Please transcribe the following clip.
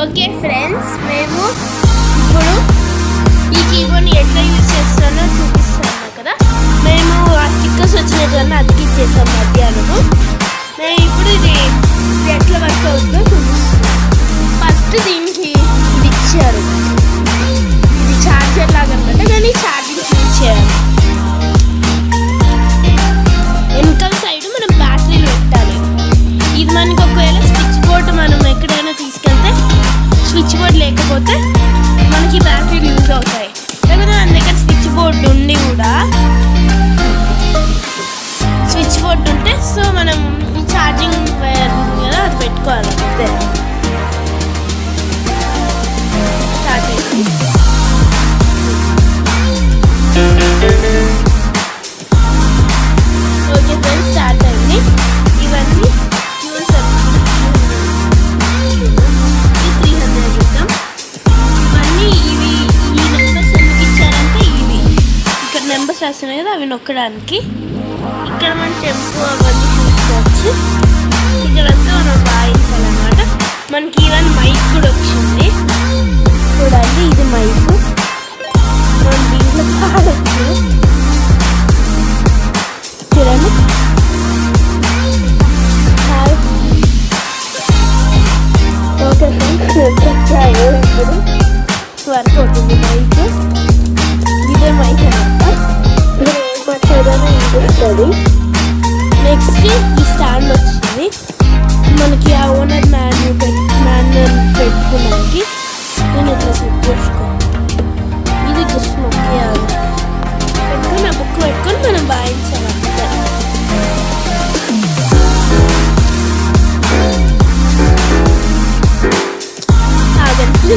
Okay friends, మేము ఇప్పుడు ఈ కీబోర్డ్ని ఎట్లా యూజ్ చేస్తానో చూపిస్తాను కదా. మేము ఆ స్టిక్కర్స్ వచ్చినట్టుగా అతికిచ్చేసాం మధ్యాహ్నము. మేము ఇప్పుడు ఇది ఎట్లా వర్క్ అవుతుందో చూపిస్తున్నాం. ఫస్ట్ దీనికి ఇది ఇచ్చారు, ఇది ఛార్జర్ లాగా అనమాట, కానీ ఛార్జింగ్ యూజ్ చేయాలి. వెనకాల సైడ్ మనం బ్యాటరీలు పెట్టాలి. ఇది మనకి ఒకవేళ స్విచ్ బోర్డ్ మనం ఎక్కడైనా తీసుకెళ్తే స్విచ్ బోర్డ్ లేకపోతే మనకి బ్యాటరీలు యూజ్ అవుతాయి. లేకపోతే మన దగ్గర స్విచ్ బోర్డు ఉండి కూడా స్విచ్ బోర్డు ఉంటే సో మనం ఛార్జింగ్ వైర్ ఉంది కదా అది పెట్టుకోవాలి. అంతే, స్టార్ట్ అయింది. ఓకే ఫ్రెండ్స్, స్టార్ట్ అయింది. ఇవన్నీ ఫ్యూల్స్ 300 ఇద్దాం. ఇవన్నీ ఇవి ఈ నెంబర్స్ ఎందుకు ఇచ్చారంటే ఇవి ఇక్కడ నెంబర్స్ రాస్తున్నాయి కదా అవి నొక్కడానికి. ఇక్కడ మనం టెంపో అవన్నీ చూసుకోవచ్చు. ఇక్కడంతా మనం వాయించాలన్నమాట. మనకి ఈవెన్ మైక్ కూడా వచ్చింది చూడండి. ఇది మైక్, మనం దీంట్లో పాడచ్చు చూడండి. ఓకే ఫ్రెండ్స్, వచ్చాము. ఇప్పుడు వర్క్ అవుతుంది మైక్. ఇదే మైక్ అనమాట. ఏదైనా ఇంకొస్తుంది. నెక్స్ట్ ఈ స్టాండ్ వచ్చింది మనకి. ఆ ఓనర్ మాన్యువల్ పెట్టుకోవడానికి నేను ఇట్లా సెట్ చేసుకోవాలి. ఇది జస్ట్ నొక్కేయాలి, పెట్టుకొని ఆ బుక్ పెట్టుకొని మనం వాయించాలి. ఆగండి